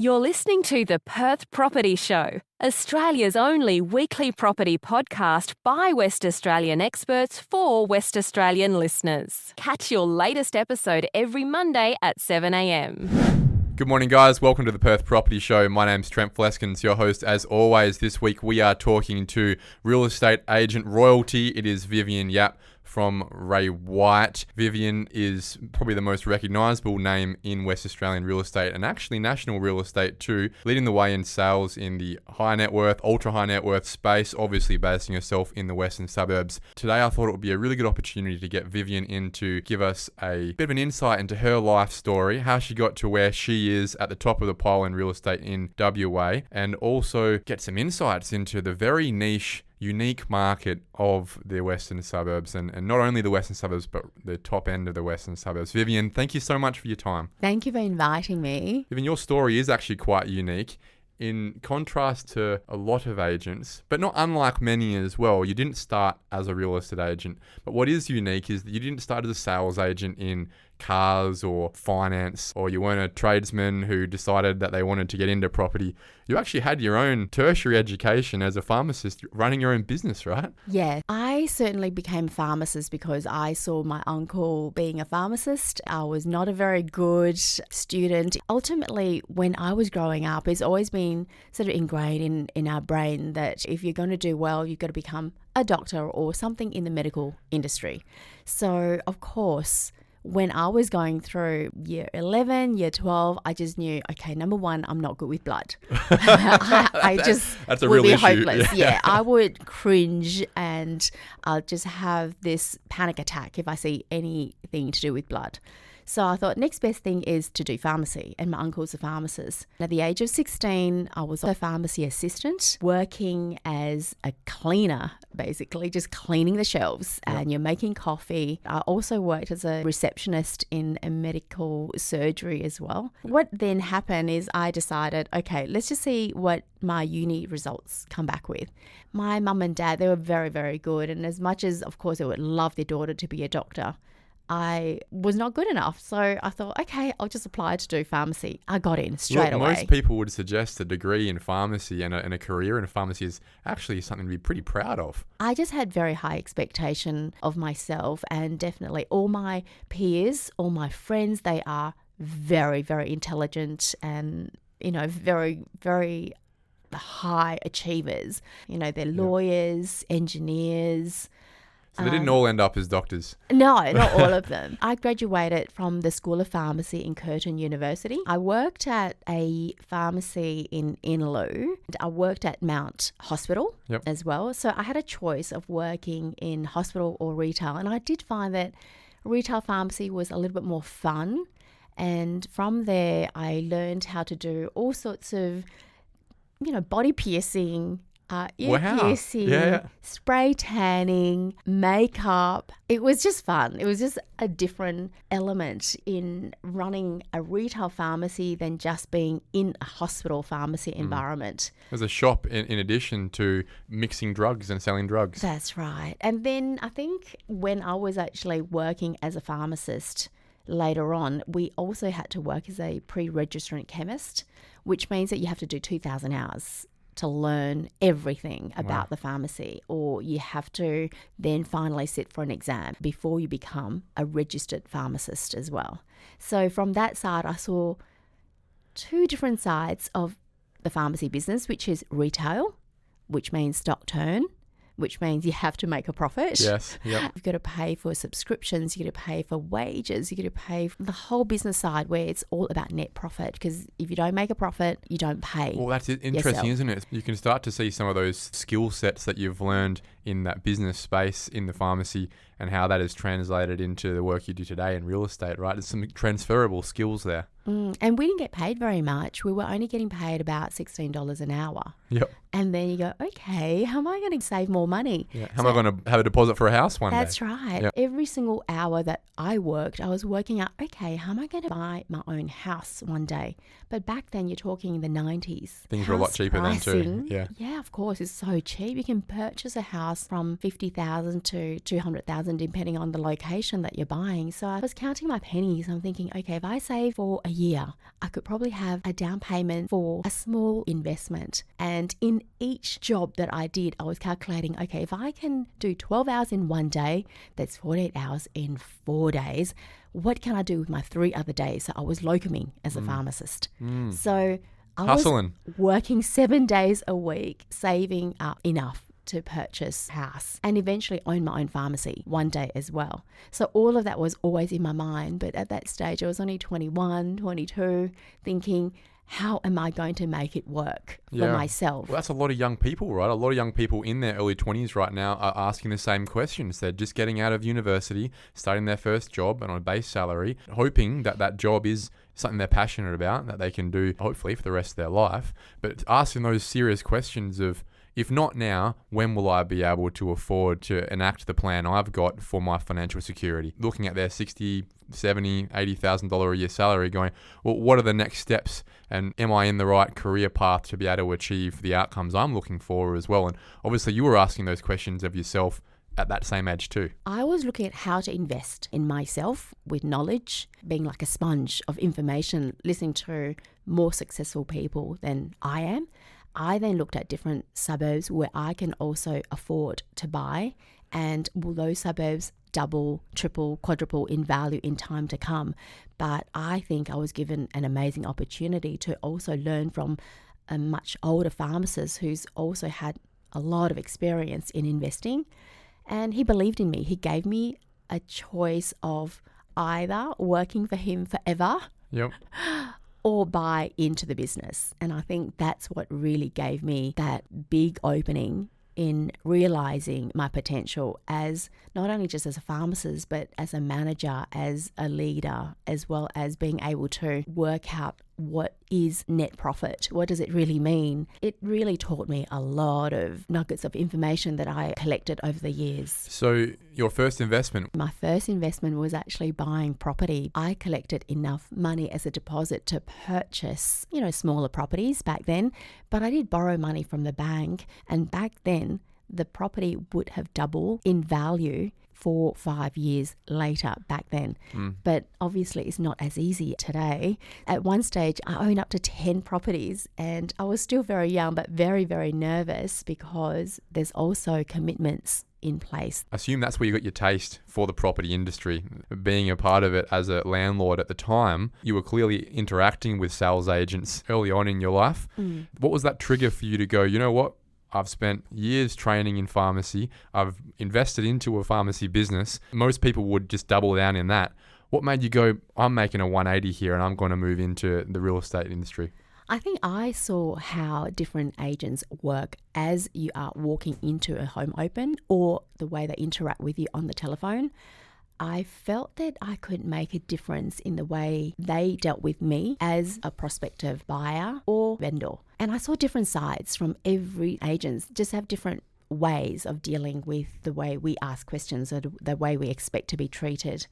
You're listening to the Perth Property Show, Australia's only weekly property podcast by West Australian experts for West Australian listeners. Catch your latest episode every Monday at 7 a.m. Good morning, guys. Welcome to the Perth Property Show. My name's Trent Fleskens, your host. As always, this week we are talking to real estate agent royalty. It is Vivien Yap from Ray White. Vivien is probably the most recognisable name in West Australian real estate and actually national real estate too, leading the way in sales in the high net worth, ultra high net worth space, obviously basing herself in the western suburbs. Today I thought it would be a really good opportunity to get Vivien in to give us a bit of an insight into her life story, how she got to where she is at the top of the pile in real estate in WA, and also get some insights into the very niche unique market of the western suburbs and not only the western suburbs but the top end of the western suburbs. Vivien, thank you so much for your time. Thank you for inviting me. Vivien, your story is actually quite unique in contrast to a lot of agents, but not unlike many as well. You didn't start as a real estate agent, but what is unique is that you didn't start as a sales agent in cars or finance, or you weren't a tradesman who decided that they wanted to get into property. You actually had your own tertiary education as a pharmacist, running your own business, right? Yeah, I certainly became a pharmacist because I saw my uncle being a pharmacist. I was not a very good student. Ultimately, when I was growing up, it's always been sort of ingrained in our brain that if you're going to do well, you've got to become a doctor or something in the medical industry. So, of course, when I was going through year 11, year 12, I just knew, okay, number one, I'm not good with blood. I just that's a would real be issue. hopeless. Yeah, I would cringe and I'll just have this panic attack if I see anything to do with blood. So I thought next best thing is to do pharmacy, and my uncle's a pharmacist. At the age of 16, I was a pharmacy assistant working as a cleaner, basically just cleaning the shelves, and you're making coffee. I also worked as a receptionist in a medical surgery as well. What then happened is I decided, okay, let's just see what my uni results come back with. My mum and dad, they were very, very good. And as much as, of course, they would love their daughter to be a doctor, I was not good enough. So I thought, okay, I'll just apply to do pharmacy. I got in straight away. Most people would suggest a degree in pharmacy and a career in pharmacy is actually something to be pretty proud of. I just had very high expectation of myself, and definitely all my peers, all my friends, they are very, very intelligent and, very, very high achievers. They're lawyers, engineers. So they didn't all end up as doctors? No, not all of them. I graduated from the School of Pharmacy in Curtin University. I worked at a pharmacy in Inaloo. I worked at Mount Hospital as well. So I had a choice of working in hospital or retail. And I did find that retail pharmacy was a little bit more fun. And from there, I learned how to do all sorts of, body piercing, ear piercing, spray tanning, makeup. It was just fun. It was just a different element in running a retail pharmacy than just being in a hospital pharmacy environment. There's a shop in addition to mixing drugs and selling drugs. That's right. And then I think when I was actually working as a pharmacist later on, we also had to work as a pre-registrant chemist, which means that you have to do 2,000 hours to learn everything about the pharmacy, or you have to then finally sit for an exam before you become a registered pharmacist as well. So from that side, I saw two different sides of the pharmacy business, which is retail, which means stock turn, which means you have to make a profit. Yes. Yep. You've got to pay for subscriptions, you've got to pay for wages, you've got to pay for the whole business side where it's all about net profit, because if you don't make a profit, you don't pay. Well, that's interesting, isn't it? You can start to see some of those skill sets that you've learned in that business space in the pharmacy and how that is translated into the work you do today in real estate, right? There's some transferable skills there. And we didn't get paid very much. We were only getting paid about $16 an hour. Yep. And then you go, okay, how am I going to save more money? Yeah. How am I going to have a deposit for a house one day? That's right. Yep. Every single hour that I worked, I was working out, okay, how am I going to buy my own house one day? But back then, you're talking in the 90s. Things were a lot cheaper then too. Yeah. Yeah, of course, it's so cheap. You can purchase a house from $50,000 to $200,000 depending on the location that you're buying. So I was counting my pennies. I'm thinking, okay, if I save for a year, I could probably have a down payment for a small investment. And in each job that I did, I was calculating, okay, if I can do 12 hours in one day, that's 48 hours in 4 days. What can I do with my 3 other days? So I was locuming as a pharmacist. So I Hustling. was working 7 days a week, saving up enough to purchase a house and eventually own my own pharmacy one day as well. So all of that was always in my mind. But at that stage, I was only 21, 22, thinking, how am I going to make it work for myself? Well, that's a lot of young people, right? A lot of young people in their early 20s right now are asking the same questions. They're just getting out of university, starting their first job and on a base salary, hoping that that job is something they're passionate about, that they can do hopefully for the rest of their life. But asking those serious questions of, if not now, when will I be able to afford to enact the plan I've got for my financial security? Looking at their $60,000, $70,000, $80,000 a year salary going, well, what are the next steps? And am I in the right career path to be able to achieve the outcomes I'm looking for as well? And obviously you were asking those questions of yourself at that same age too. I was looking at how to invest in myself with knowledge, being like a sponge of information, listening to more successful people than I am. I then looked at different suburbs where I can also afford to buy, and will those suburbs double, triple, quadruple in value in time to come? But I think I was given an amazing opportunity to also learn from a much older pharmacist who's also had a lot of experience in investing, and he believed in me. He gave me a choice of either working for him forever Yep. or buy into the business. And I think that's what really gave me that big opening in realizing my potential as not only just as a pharmacist, but as a manager, as a leader, as well as being able to work out what is net profit. What does it really mean? It really taught me a lot of nuggets of information that I collected over the years. So your first investment? My first investment was actually buying property. I collected enough money as a deposit to purchase, smaller properties back then, but I did borrow money from the bank, and back then the property would have doubled in value 4-5 years later back then. But obviously it's not as easy today. At one stage I owned up to 10 properties, and I was still very young but very, very nervous because there's also commitments in place. I assume that's where you got your taste for the property industry. Being a part of it as a landlord at the time, you were clearly interacting with sales agents early on in your life. What was that trigger for you to go, you know what? I've spent years training in pharmacy. I've invested into a pharmacy business. Most people would just double down in that. What made you go, I'm making a 180 here and I'm going to move into the real estate industry? I think I saw how different agents work as you are walking into a home open, or the way they interact with you on the telephone. I felt that I could make a difference in the way they dealt with me as a prospective buyer or vendor. And I saw different sides from every agent, just have different ways of dealing with the way we ask questions or the way we expect to be treated.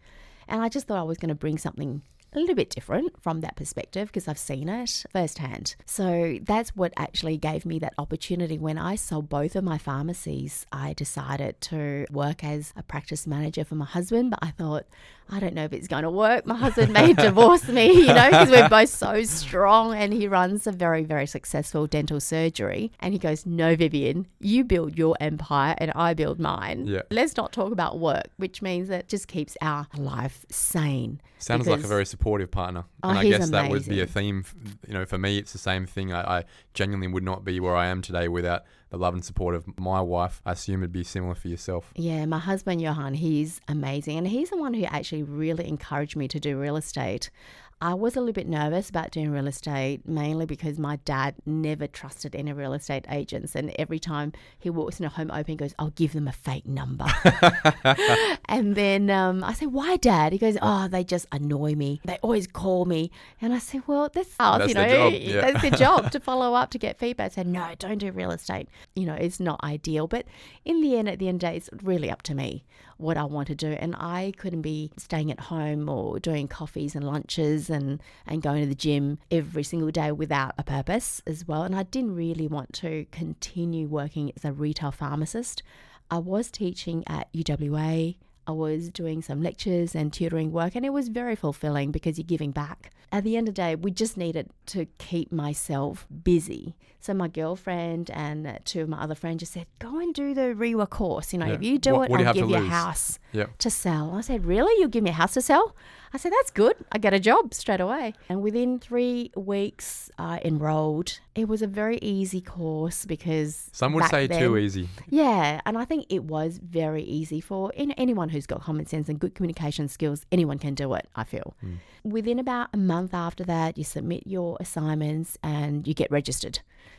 And I just thought I was going to bring something a little bit different from that perspective because I've seen it firsthand. So that's what actually gave me that opportunity. When I sold both of my pharmacies, I decided to work as a practice manager for my husband, but I thought, I don't know if it's going to work. My husband may divorce me, because we're both so strong, and he runs a very, very successful dental surgery. And he goes, no, Vivien, you build your empire and I build mine. Yeah. Let's not talk about work, which means that just keeps our life sane. Sounds like a very supportive partner. And I he's guess that would be a amazing. theme. For me, it's the same thing. I genuinely would not be where I am today without the love and support of my wife. I assume it'd be similar for yourself. Yeah, my husband, Johan, he's amazing. And he's the one who actually really encouraged me to do real estate. I was a little bit nervous about doing real estate, mainly because my dad never trusted any real estate agents. And every time he walks in a home opening, he goes, I'll give them a fake number. And then I say, why, Dad? He goes, oh, they just annoy me. They always call me. And I said, well, that's their job. Yeah. That's their job to follow up, to get feedback. I said, no, don't do real estate. It's not ideal. But in the end, at the end of the day, it's really up to me what I want to do. And I couldn't be staying at home or doing coffees and lunches and going to the gym every single day without a purpose as well. And I didn't really want to continue working as a retail pharmacist. I was teaching at UWA. I was doing some lectures and tutoring work, and it was very fulfilling because you're giving back. At the end of the day, we just needed to keep myself busy. So my girlfriend and two of my other friends just said, go and do the REWA course. If you do it, I'll give you a house to sell. I said, really? You'll give me a house to sell? I said, that's good. I get a job straight away. And within 3 weeks, I enrolled. It was a very easy course because some would say too easy. Yeah. And I think it was very easy for anyone who's got common sense and good communication skills. Anyone can do it, I feel. Within about a month after that, you submit your assignments and you get registered.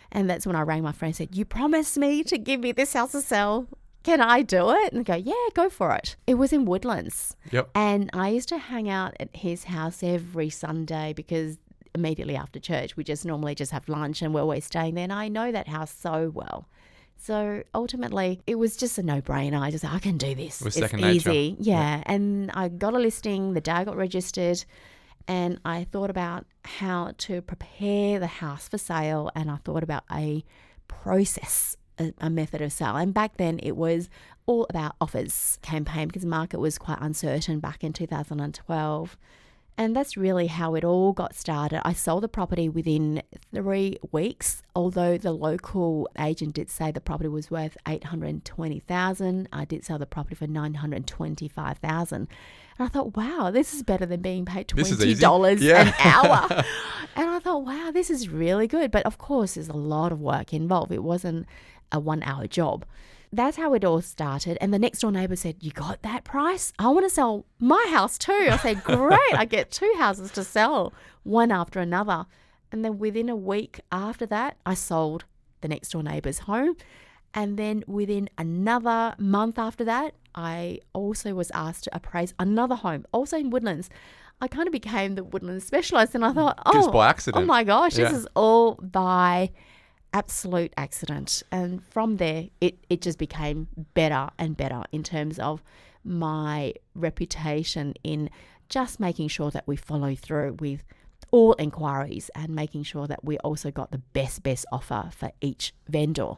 And that's when I rang my friend and said, you promised me to give me this house to sell. Can I do it? And they go, yeah, go for it. It was in Woodlands. Yep. And I used to hang out at his house every Sunday because immediately after church, we just normally just have lunch and we're always staying there. And I know that house so well. So ultimately, it was just a no-brainer. I can do this. It was it's second easy. nature. Yeah. And I got a listing the day I got registered. And I thought about how to prepare the house for sale, and I thought about a process, a method of sale. And back then it was all about offers campaign because the market was quite uncertain back in 2012. And that's really how it all got started. I sold the property within 3 weeks, although the local agent did say the property was worth $820,000. I did sell the property for $925,000. And I thought, wow, this is better than being paid $20 an hour. And I thought, wow, this is really good. But of course, there's a lot of work involved. It wasn't a 1-hour job. That's how it all started. And the next door neighbour said, you got that price? I want to sell my house too. I said, great. I get 2 houses to sell, one after another. And then within a week after that, I sold the next door neighbour's home. And then within another month after that, I also was asked to appraise another home, also in Woodlands. I kind of became the Woodlands specialist, and I thought, just by accident. Oh my gosh, this is all by absolute accident. And from there, it just became better and better in terms of my reputation in just making sure that we follow through with all inquiries and making sure that we also got the best offer for each vendor.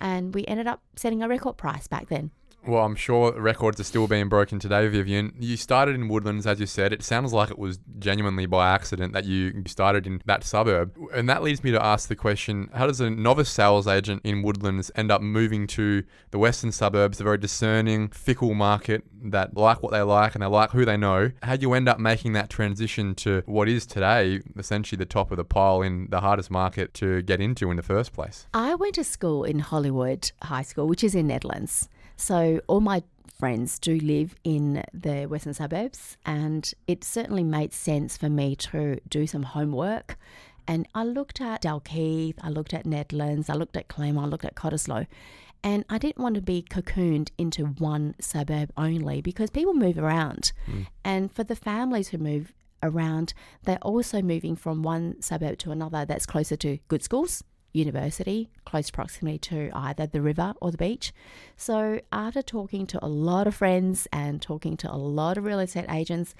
And we ended up setting a record price back then. Well, I'm sure records are still being broken today, Vivien. You started in Woodlands, as you said. It sounds like it was genuinely by accident that you started in that suburb. And that leads me to ask the question, how does a novice sales agent in Woodlands end up moving to the western suburbs, a very discerning, fickle market that like what they like and they like who they know? How do you end up making that transition to what is today essentially the top of the pile in the hardest market to get into in the first place? I went to school in Hollywood High School, which is in Netherlands. So all my friends do live in the western suburbs, and it certainly made sense for me to do some homework. And I looked at Dalkeith, I looked at Netherlands, I looked at Claremont, I looked at Cottesloe. And I didn't want to be cocooned into one suburb only because people move around. And for the families who move around, they're also moving from one suburb to another that's closer to good schools, university, close proximity to either the river or the beach. So after talking to a lot of friends and talking to a lot of real estate agents,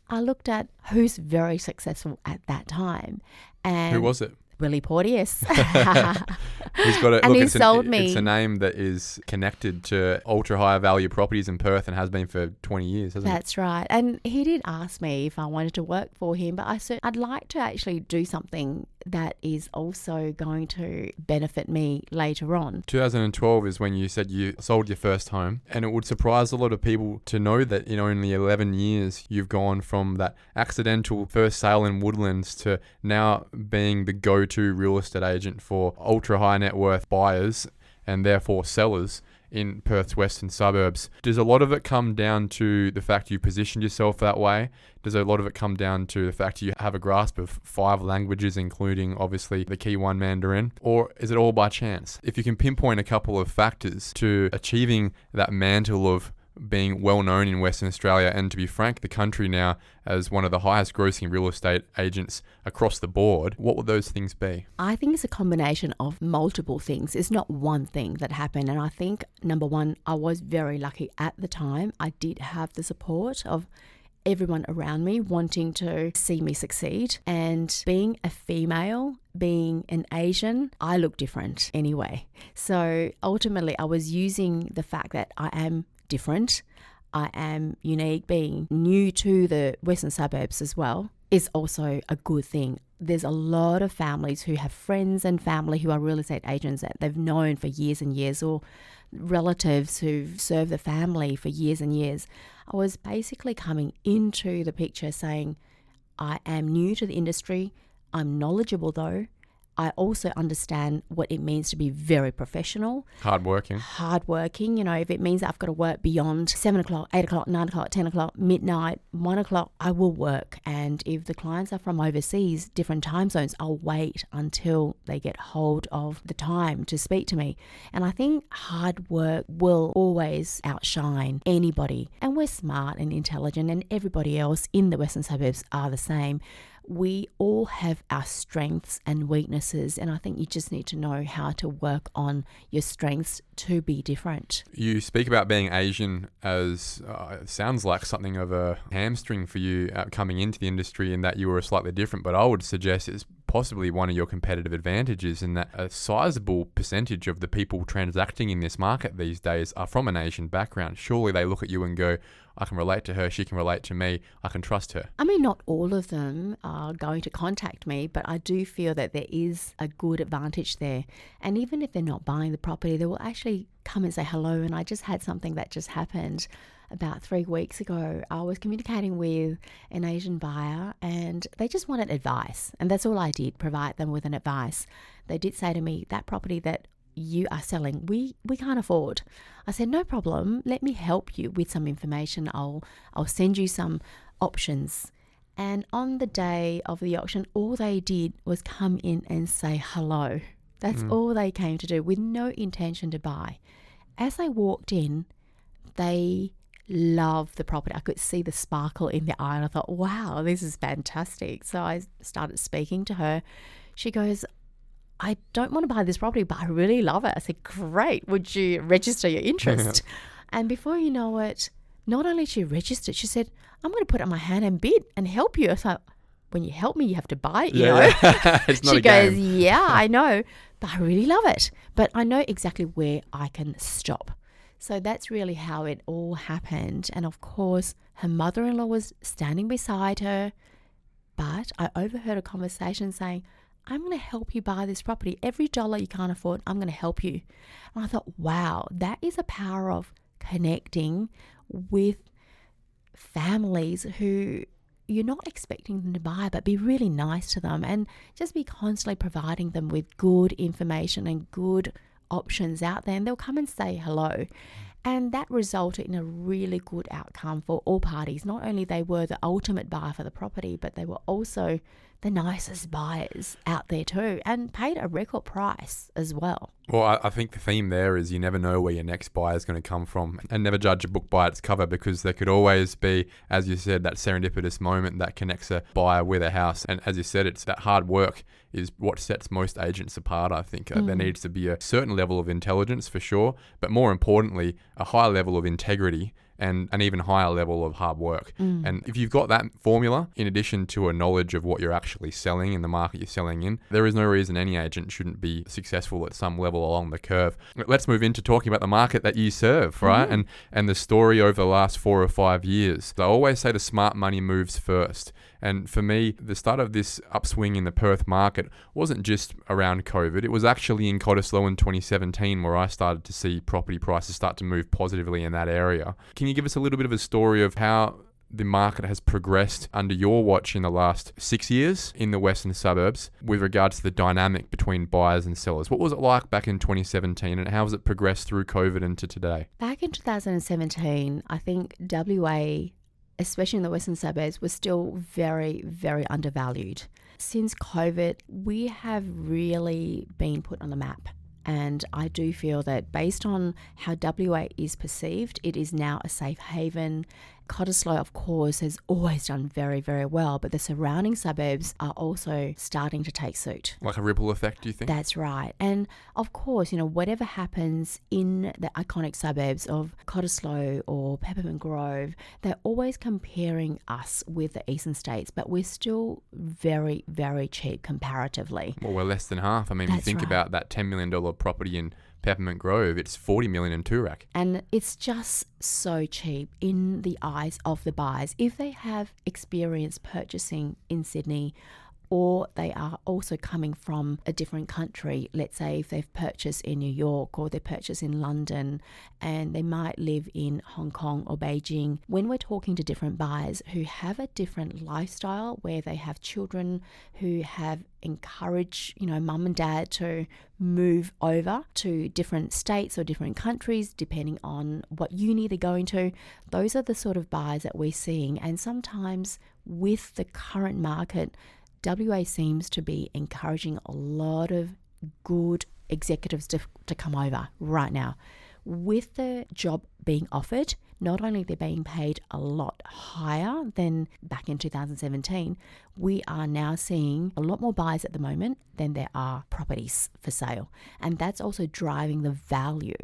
I looked at who's very successful at that time. And who was it? Willie Porteous. He's got and he sold me. It's a name that is connected to ultra high value properties in Perth and has been for 20 years, hasn't it? That's right. And he did ask me if I wanted to work for him, but I said I'd like to actually do something that is also going to benefit me later on. 2012 is when you said you sold your first home, and it would surprise a lot of people to know that in only 11 years you've gone from that accidental first sale in Woodlands to now being the go-to real estate agent for ultra high net worth buyers and therefore sellers in Perth's western suburbs. Does a lot of it come down to the fact you positioned yourself that way? Does a lot of it come down to the fact you have a grasp of 5 languages, including obviously the key one, Mandarin? Or is it all by chance? If you can pinpoint a couple of factors to achieving that mantle of being well known in Western Australia, and to be frank, the country now as one of the highest grossing real estate agents across the board, what would those things be? I think it's a combination of multiple things. It's not one thing that happened. And I think, number one, I was very lucky at the time. I did have the support of everyone around me wanting to see me succeed. And being a female, being an Asian, I look different anyway. So ultimately, I was using the fact that I am different, I am unique, being new to the western suburbs as well is also a good thing. There's a lot of families who have friends and family who are real estate agents that they've known for years and years, or relatives who've served the family for years and years. I was basically coming into the picture saying, I am new to the industry, I'm knowledgeable though, I also understand what it means to be very professional. Hardworking, if it means that I've got to work beyond 7 o'clock, 8 o'clock, 9 o'clock, 10 o'clock, midnight, 1 o'clock, I will work. And if the clients are from overseas, different time zones, I'll wait until they get hold of the time to speak to me. And I think hard work will always outshine anybody. And we're smart and intelligent, and everybody else in the western suburbs are the same. We all have our strengths and weaknesses, and I think you just need to know how to work on your strengths to be different. You speak about being Asian as it sounds like something of a hamstring for you coming into the industry, in that you were slightly different, but I would suggest it's possibly one of your competitive advantages, in that a sizable percentage of the people transacting in this market these days are from an Asian background. Surely they look at you and go, I can relate to her, she can relate to me, I can trust her. I mean, not all of them are going to contact me, but I do feel that there is a good advantage there. And even if they're not buying the property, they will actually come and say hello. And I just had something that just happened about 3 weeks ago. I was communicating with an Asian buyer and they just wanted advice. And that's all I did, provide them with an advice. They did say to me, that property that you are selling, we can't afford. I said, no problem. Let me help you with some information. I'll send you some options. And on the day of the auction, all they did was come in and say hello. That's all they came to do, with no intention to buy. As I walked in, they loved the property. I could see the sparkle in their eye, and I thought, wow, this is fantastic. So I started speaking to her. She goes, I don't want to buy this property, but I really love it. I said, great. Would you register your interest? And before you know it, not only she registered, she said, I'm going to put up my hand and bid and help you. I thought, when you help me, you have to buy it, you know? It's not she goes, yeah, I know, but I really love it. But I know exactly where I can stop. So that's really how it all happened. And of course, her mother-in-law was standing beside her, but I overheard a conversation saying, I'm going to help you buy this property. Every dollar you can't afford, I'm going to help you. And I thought, wow, that is a power of connecting with families who you're not expecting them to buy, but be really nice to them and just be constantly providing them with good information and good options out there. And they'll come and say hello. And that resulted in a really good outcome for all parties. Not only they were the ultimate buyer for the property, but they were also the nicest buyers out there too, and paid a record price as well. Well, I think the theme there is you never know where your next buyer is going to come from, and never judge a book by its cover, because there could always be, as you said, that serendipitous moment that connects a buyer with a house. And as you said, it's that hard work is what sets most agents apart, I think. There needs to be a certain level of intelligence for sure, but more importantly, a high level of integrity and an even higher level of hard work. And if you've got that formula, in addition to a knowledge of what you're actually selling in the market you're selling in, there is no reason any agent shouldn't be successful at some level along the curve. Let's move into talking about the market that you serve, right? And the story over the last 4 or 5 years. I always say the smart money moves first. And for me, the start of this upswing in the Perth market wasn't just around COVID. It was actually in Cottesloe in 2017 where I started to see property prices start to move positively in that area. Can you give us a little bit of a story of how the market has progressed under your watch in the last 6 years in the western suburbs with regards to the dynamic between buyers and sellers? What was it like back in 2017 and how has it progressed through COVID into today? Back in 2017, I think WA, especially in the western suburbs, was still very, very undervalued. Since COVID, we have really been put on the map. And I do feel that based on how WA is perceived, it is now a safe haven. Cottesloe, of course, has always done very, very well, but the surrounding suburbs are also starting to take suit. Like a ripple effect, do you think? That's right. And of course, whatever happens in the iconic suburbs of Cottesloe or Peppermint Grove, they're always comparing us with the eastern states, but we're still very, very cheap comparatively. Well, we're less than half. I mean, you think about that $10 million property in Peppermint Grove, it's $40 million in Toorak. And it's just so cheap in the eyes of the buyers. If they have experience purchasing in Sydney, or they are also coming from a different country, let's say if they've purchased in New York or they purchased in London and they might live in Hong Kong or Beijing. When we're talking to different buyers who have a different lifestyle, where they have children who have encouraged, mum and dad to move over to different states or different countries, depending on what uni they're going to, those are the sort of buyers that we're seeing. And sometimes with the current market, WA seems to be encouraging a lot of good executives to come over right now. With the job being offered, not only they're being paid a lot higher than back in 2017, we are now seeing a lot more buyers at the moment than there are properties for sale. And that's also driving the value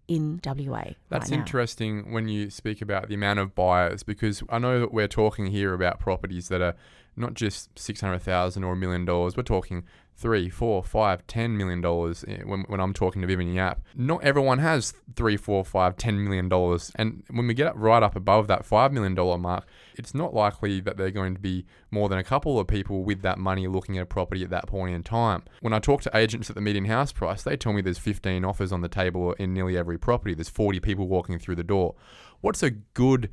in WA. That's right interesting when you speak about the amount of buyers, because I know that we're talking here about properties that are not just $600,000 or $1 million. We're talking $3, $4, $5, $10 million when I'm talking to Vivien Yap. Not everyone has $3, $4, $5, $10 million. And when we get right up above that $5 million mark, it's not likely that they're going to be more than a couple of people with that money looking at a property at that point in time. When I talk to agents at the median house price, they tell me there's 15 offers on the table in nearly every property. There's 40 people walking through the door. What's a good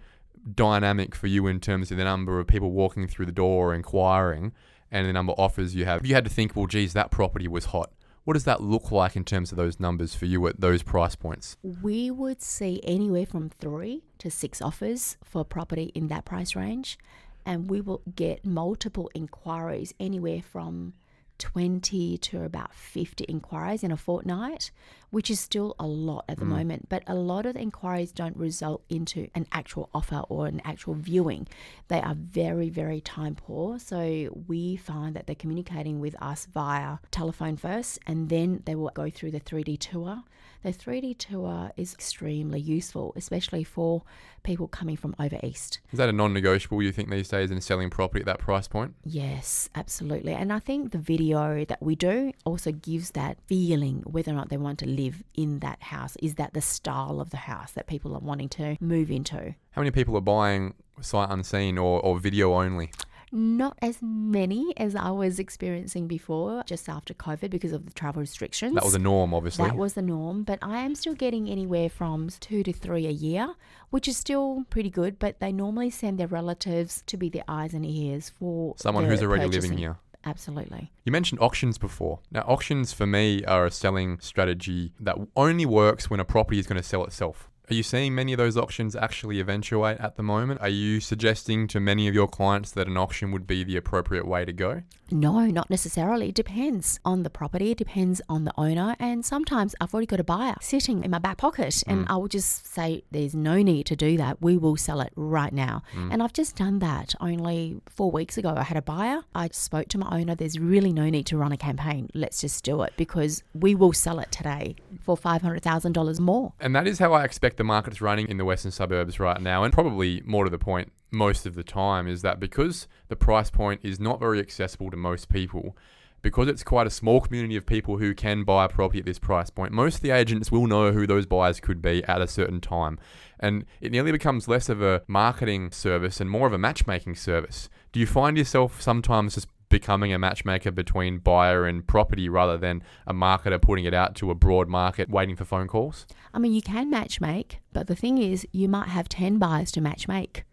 dynamic for you in terms of the number of people walking through the door or inquiring and the number of offers you have? If you had to think, well, geez, that property was hot, what does that look like in terms of those numbers for you at those price points? We would see anywhere from 3 to 6 offers for a property in that price range, and we will get multiple inquiries, anywhere from 20 to about 50 inquiries in a fortnight, which is still a lot at the moment. But a lot of the inquiries don't result into an actual offer or an actual viewing. They are very, very time poor. So we find that they're communicating with us via telephone first, and then they will go through the 3D tour. The 3D tour is extremely useful, especially for people coming from over east. Is that a non-negotiable, you think, these days in selling property at that price point? Yes, absolutely. And I think the video that we do also gives that feeling whether or not they want to live in that house. Is that the style of the house that people are wanting to move into? How many people are buying sight unseen or video only? Not as many as I was experiencing before, just after COVID, because of the travel restrictions. That was the norm, obviously. That was the norm, but I am still getting anywhere from 2 to 3 a year, which is still pretty good, but they normally send their relatives to be their eyes and ears for someone who's already living here. Absolutely. You mentioned auctions before. Now, auctions for me are a selling strategy that only works when a property is going to sell itself. Are you seeing many of those auctions actually eventuate at the moment? Are you suggesting to many of your clients that an auction would be the appropriate way to go? No, not necessarily. It depends on the property. It depends on the owner. And sometimes I've already got a buyer sitting in my back pocket and I will just say, there's no need to do that. We will sell it right now. And I've just done that only 4 weeks ago. I had a buyer. I spoke to my owner. There's really no need to run a campaign. Let's just do it because we will sell it today for $500,000 more. And that is how I expect the market's running in the western suburbs right now, and probably more to the point most of the time, is that because the price point is not very accessible to most people, because it's quite a small community of people who can buy a property at this price point, most of the agents will know who those buyers could be at a certain time. And it nearly becomes less of a marketing service and more of a matchmaking service. Do you find yourself sometimes just becoming a matchmaker between buyer and property rather than a marketer putting it out to a broad market waiting for phone calls? I mean, you can matchmake, but the thing is you might have 10 buyers to matchmake.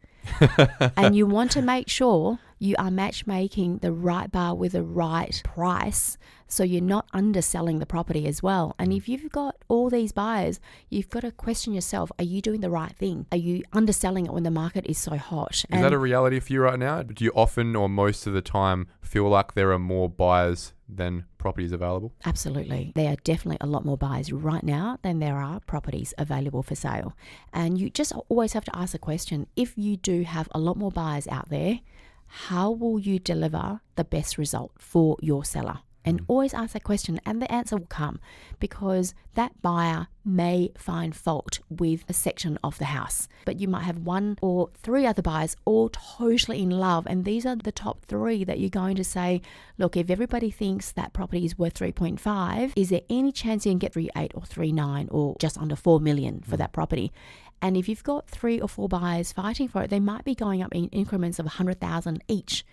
And you want to make sure you are matchmaking the right buyer with the right price, so you're not underselling the property as well. And if you've got all these buyers, you've got to question yourself, are you doing the right thing? Are you underselling it when the market is so hot? Is that a reality for you right now? Do you often or most of the time feel like there are more buyers than properties available? Absolutely. There are definitely a lot more buyers right now than there are properties available for sale. And you just always have to ask the question, if you do have a lot more buyers out there, how will you deliver the best result for your seller? And always ask that question, and the answer will come, because that buyer may find fault with a section of the house, but you might have 1 or 3 other buyers all totally in love, and these are the top 3 that you're going to say, look, if everybody thinks that property is worth 3.5, is there any chance you can get 3.8 or 3.9 or just under 4 million for that property? And if you've got 3 or 4 buyers fighting for it, they might be going up in increments of 100,000 each.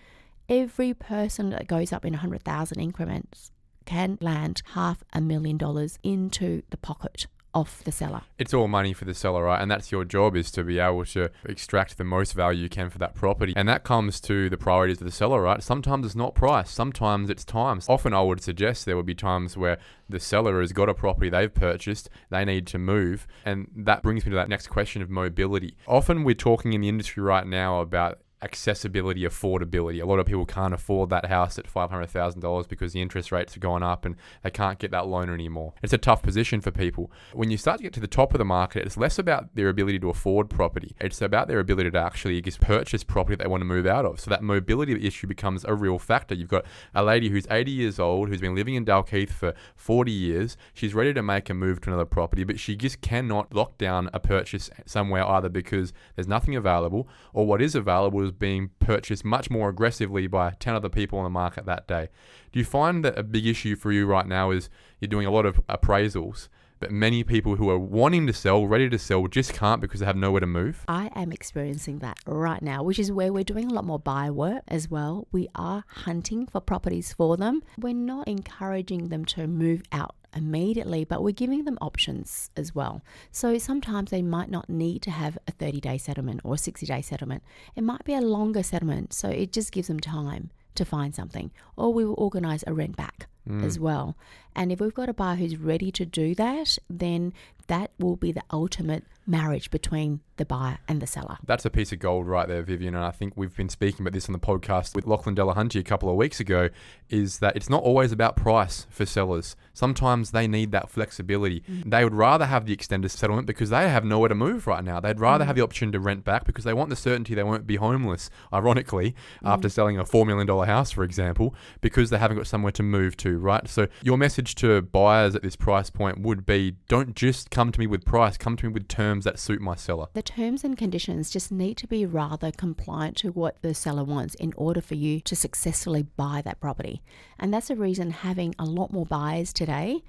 Every person that goes up in 100,000 increments can land $500,000 into the pocket of the seller. It's all money for the seller, right? And that's your job, is to be able to extract the most value you can for that property. And that comes to the priorities of the seller, right? Sometimes it's not price, sometimes it's time. Often I would suggest there would be times where the seller has got a property they've purchased, they need to move. And that brings me to that next question of mobility. Often we're talking in the industry right now about accessibility, affordability. A lot of people can't afford that house at $500,000 because the interest rates are going up and they can't get that loan anymore. It's a tough position for people. When you start to get to the top of the market, it's less about their ability to afford property. It's about their ability to actually just purchase property they want to move out of. So that mobility issue becomes a real factor. You've got a lady who's 80 years old, who's been living in Dalkeith for 40 years. She's ready to make a move to another property, but she just cannot lock down a purchase somewhere, either because there's nothing available, or what is available is being purchased much more aggressively by 10 other people on the market that day. Do you find that a big issue for you right now is you're doing a lot of appraisals, but many people who are wanting to sell, ready to sell, just can't because they have nowhere to move? I am experiencing that right now, which is where we're doing a lot more buy work as well. We are hunting for properties for them. We're not encouraging them to move out immediately, but we're giving them options as well. So sometimes they might not need to have a 30-day settlement or a 60-day settlement. It might be a longer settlement, so it just gives them time to find something. Or we will organise a rent back as well. And if we've got a buyer who's ready to do that, then that will be the ultimate marriage between the buyer and the seller. That's a piece of gold right there, Vivien. And I think we've been speaking about this on the podcast with Lachlan Delahunty a couple of weeks ago, is that it's not always about price for sellers. Sometimes they need that flexibility. They would rather have the extended settlement because they have nowhere to move right now. They'd rather have the option to rent back because they want the certainty they won't be homeless, ironically, after selling a $4 million house, for example, because they haven't got somewhere to move to, right? So your message to buyers at this price point would be, don't just come to me with price, come to me with terms that suit my seller. The terms and conditions just need to be rather compliant to what the seller wants in order for you to successfully buy that property. And that's the reason having a lot more buyers today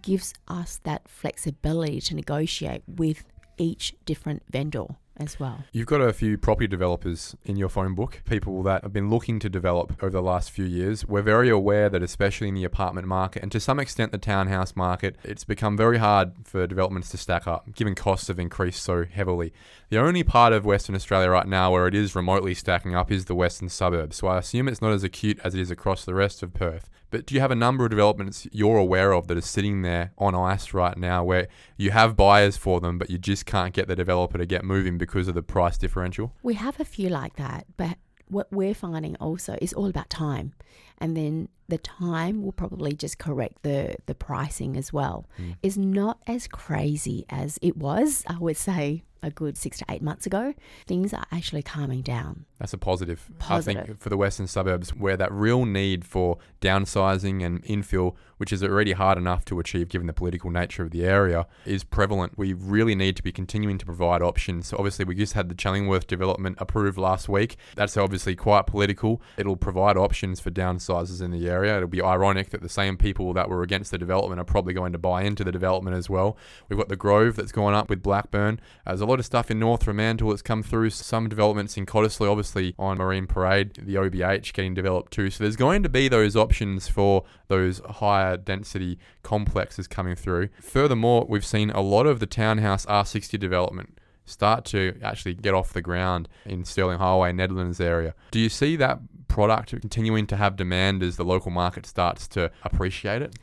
gives us that flexibility to negotiate with each different vendor as well. You've got a few property developers in your phone book, people that have been looking to develop over the last few years. We're very aware that especially in the apartment market and to some extent the townhouse market, it's become very hard for developments to stack up, given costs have increased so heavily. The only part of Western Australia right now where it is remotely stacking up is the western suburbs, so I assume it's not as acute as it is across the rest of Perth. But do you have a number of developments you're aware of that are sitting there on ice right now where you have buyers for them, but you just can't get the developer to get moving because of the price differential? We have a few like that, but what we're finding also is all about time. And then the time will probably just correct the pricing as well. It's not as crazy as it was, I would say, a good 6 to 8 months ago. Things are actually calming down. That's a positive. I think for the western suburbs, where that real need for downsizing and infill, which is already hard enough to achieve given the political nature of the area, is prevalent. We really need to be continuing to provide options. So obviously, we just had the Challingworth development approved last week. That's obviously quite political. It'll provide options for downsizers in the area. It'll be ironic that the same people that were against the development are probably going to buy into the development as well. We've got the Grove that's going up with Blackburn. There's a lot of stuff in North Fremantle that's come through. Some developments in Cottesloe, obviously on Marine Parade, the OBH getting developed too. So there's going to be those options for those higher density complexes coming through. Furthermore, we've seen a lot of the townhouse R60 development start to actually get off the ground in Sterling Highway, Netherlands area. Do you see that product continuing to have demand as the local market starts to appreciate it?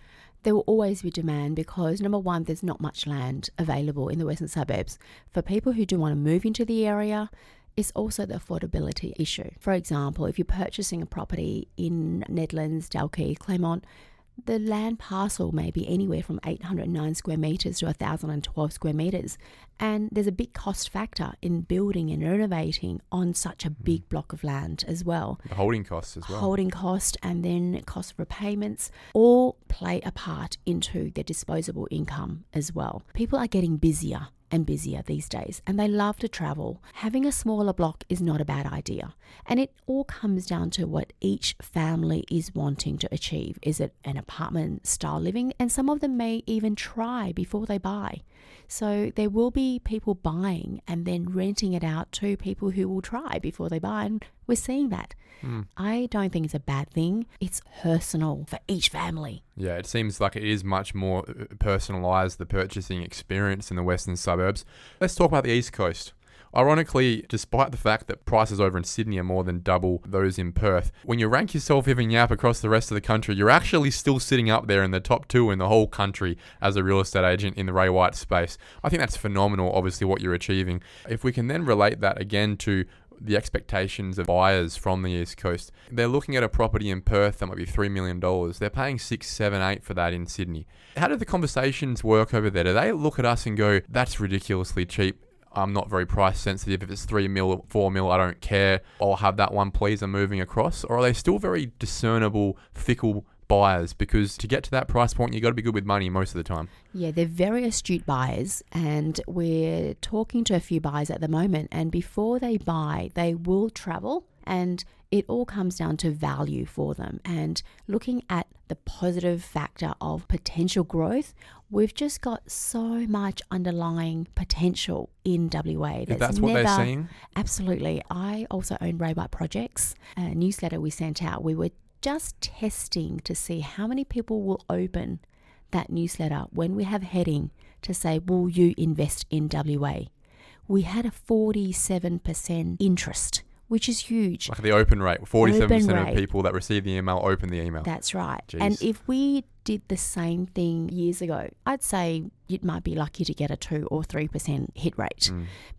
There will always be demand because, number one, there's not much land available in the western suburbs. For people who do want to move into the area, it's also the affordability issue. For example, if you're purchasing a property in Netherlands, Dalkeith, Claremont, the land parcel may be anywhere from 809 square metres to 1,012 square metres. And there's a big cost factor in building and renovating on such a big block of land as well. The holding costs as well. Holding cost and then cost of repayments all play a part into their disposable income as well. People are getting busier and busier these days, and they love to travel. Having a smaller block is not a bad idea. And it all comes down to what each family is wanting to achieve. Is it an apartment style living? And some of them may even try before they buy. So there will be people buying and then renting it out to people who will try before they buy. And we're seeing that. I don't think it's a bad thing. It's personal for each family. Yeah, it seems like it is much more personalised, the purchasing experience in the western suburbs. Let's talk about the East Coast. Ironically, despite the fact that prices over in Sydney are more than double those in Perth, when you rank yourself Vivien Yap across the rest of the country, you're actually still sitting up there in the top 2 in the whole country as a real estate agent in the Ray White space. I think that's phenomenal, obviously, what you're achieving. If we can then relate that again to the expectations of buyers from the East Coast, they're looking at a property in Perth that might be $3 million. They're paying 6, 7, 8 for that in Sydney. How do the conversations work over there? Do they look at us and go, that's ridiculously cheap? I'm not very price sensitive. If it's 3 mil, 4 mil, I don't care. I'll have that one, please. I'm moving across. Or are they still very discernible, fickle buyers? Because to get to that price point, you've got to be good with money most of the time. Yeah, they're very astute buyers, and we're talking to a few buyers at the moment. And before they buy, they will travel, and it all comes down to value for them and looking at the positive factor of potential growth. We've just got so much underlying potential in WA. That's what they're seeing? Absolutely. I also own Ray White Projects, a newsletter we sent out. We were just testing to see how many people will open that newsletter when we have heading to say, will you invest in WA? We had a 47% interest, which is huge. Like the open rate, 47% rate. of people that receive the email open the email. That's right. Jeez. And if we did the same thing years ago, I'd say you might be lucky to get a 2 or 3% hit rate.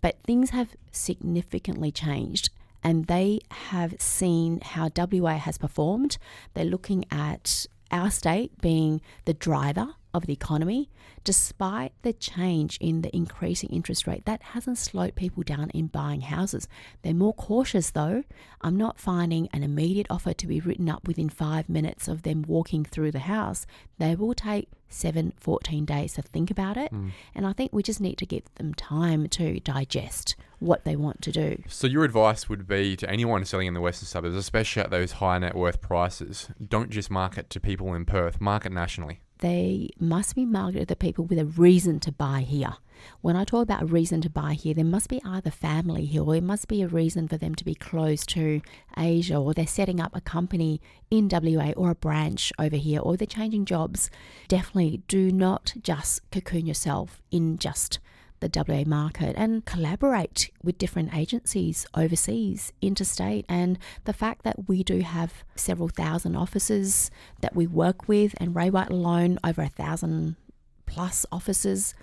But things have significantly changed, and they have seen how WA has performed. They're looking at our state being the driver of the economy. Despite the change in the increasing interest rate, that hasn't slowed people down in buying houses. They're more cautious though. I'm not finding an immediate offer to be written up within 5 minutes of them walking through the house. They will take 14 days to think about it. And I think we just need to give them time to digest what they want to do. So your advice would be to anyone selling in the western suburbs, especially at those high net worth prices, don't just market to people in Perth, market nationally. They must be marketed to people with a reason to buy here. When I talk about a reason to buy here, there must be either family here, or it must be a reason for them to be close to Asia, or they're setting up a company in WA or a branch over here, or they're changing jobs. Definitely do not just cocoon yourself in just the WA market, and collaborate with different agencies overseas, interstate. And the fact that we do have several thousand offices that we work with, and Ray White alone over 1,000 plus offices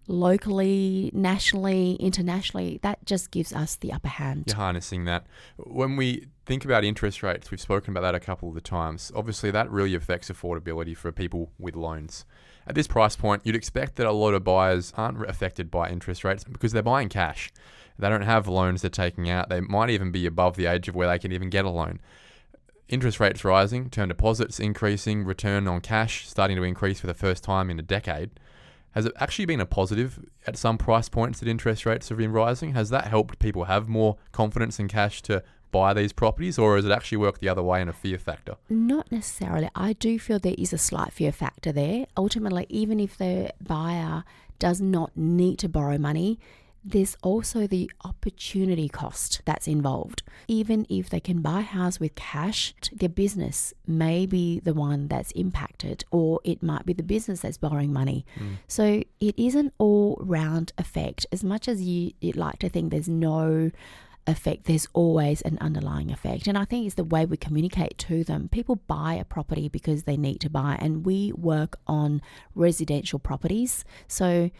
locally, nationally, internationally, that just gives us the upper hand. You're harnessing that. When we think about interest rates, we've spoken about that a couple of the times. Obviously, that really affects affordability for people with loans. At this price point, you'd expect that a lot of buyers aren't affected by interest rates because they're buying cash. They don't have loans they're taking out. They might even be above the age of where they can even get a loan. Interest rates rising, term deposits increasing, return on cash starting to increase for the first time in a decade. Has it actually been a positive at some price points that interest rates have been rising? Has that helped people have more confidence in cash to buy these properties, or has it actually worked the other way in a fear factor? Not necessarily. I do feel there is a slight fear factor there. Ultimately, even if the buyer does not need to borrow money, there's also the opportunity cost that's involved. Even if they can buy a house with cash, their business may be the one that's impacted, or it might be the business that's borrowing money. So it is an all-round effect. As much as you'd like to think there's no effect, there's always an underlying effect. And I think it's the way we communicate to them. People buy a property because they need to buy, and we work on residential properties. So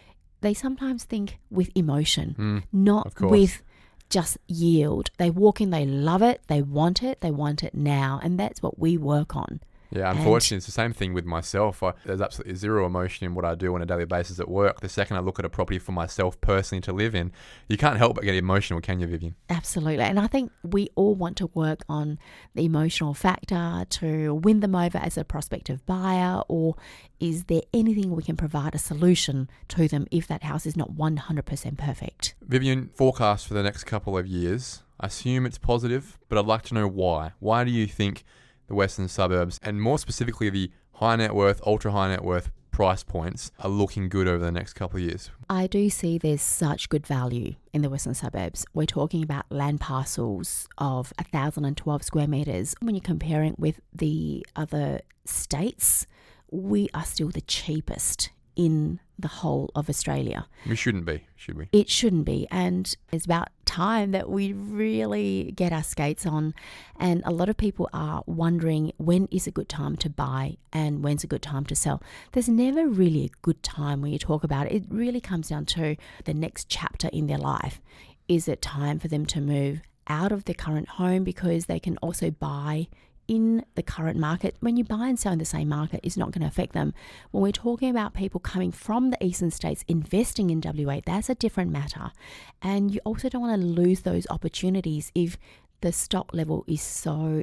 they sometimes think with emotion, not with just yield. They walk in, they love it, they want it now. And that's what we work on. Yeah, unfortunately, it's the same thing with myself. There's absolutely zero emotion in what I do on a daily basis at work. The second I look at a property for myself personally to live in, you can't help but get emotional, can you, Vivien? Absolutely. And I think we all want to work on the emotional factor to win them over as a prospective buyer, or is there anything we can provide a solution to them if that house is not 100% perfect? Vivien, forecast for the next couple of years. I assume it's positive, but I'd like to know why. Why do you think the western suburbs, and more specifically the high net worth, ultra high net worth price points, are looking good over the next couple of years? I do see there's such good value in the western suburbs. We're talking about land parcels of 1,012 square metres. When you're comparing with the other states, we are still the cheapest in the whole of Australia. We shouldn't be, should we? It shouldn't be. And it's about time that we really get our skates on. And a lot of people are wondering, when is a good time to buy and when's a good time to sell? There's never really a good time when you talk about it. It really comes down to the next chapter in their life. Is it time for them to move out of their current home because they can also buy in the current market? When you buy and sell in the same market, it's not going to affect them. When we're talking about people coming from the eastern states investing in WA, that's a different matter. And you also don't want to lose those opportunities if the stock level is so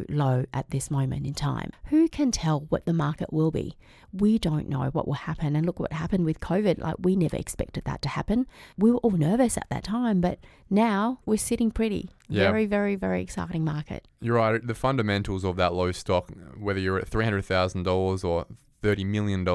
low at this moment in time. Who can tell what the market will be? We don't know what will happen. And look what happened with COVID. Like, we never expected that to happen. We were all nervous at that time, but now we're sitting pretty. Yeah. Very exciting market. You're right. The fundamentals of that low stock, whether you're at $300,000 or $30 million,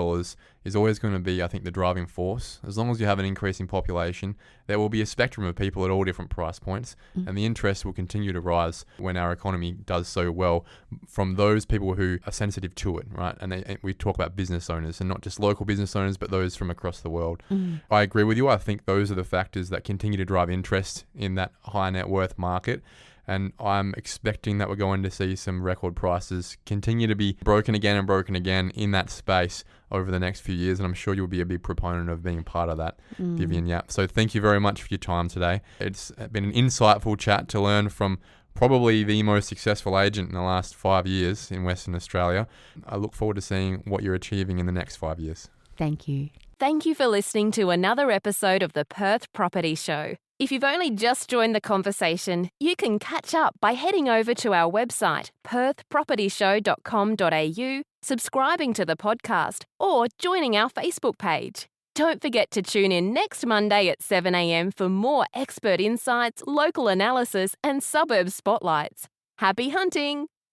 is always going to be, I think, the driving force. As long as you have an increasing population, there will be a spectrum of people at all different price points, and the interest will continue to rise when our economy does so well from those people who are sensitive to it, right? And we talk about business owners, and not just local business owners, but those from across the world. I agree with you. I think those are the factors that continue to drive interest in that high net worth market. And I'm expecting that we're going to see some record prices continue to be broken again in that space over the next few years. And I'm sure you'll be a big proponent of being part of that, Vivien Yap. So thank you very much for your time today. It's been an insightful chat to learn from probably the most successful agent in the last 5 years in Western Australia. I look forward to seeing what you're achieving in the next 5 years. Thank you. Thank you for listening to another episode of the Perth Property Show. If you've only just joined the conversation, you can catch up by heading over to our website, perthpropertyshow.com.au, subscribing to the podcast, or joining our Facebook page. Don't forget to tune in next Monday at 7 a.m. for more expert insights, local analysis, and suburb spotlights. Happy hunting!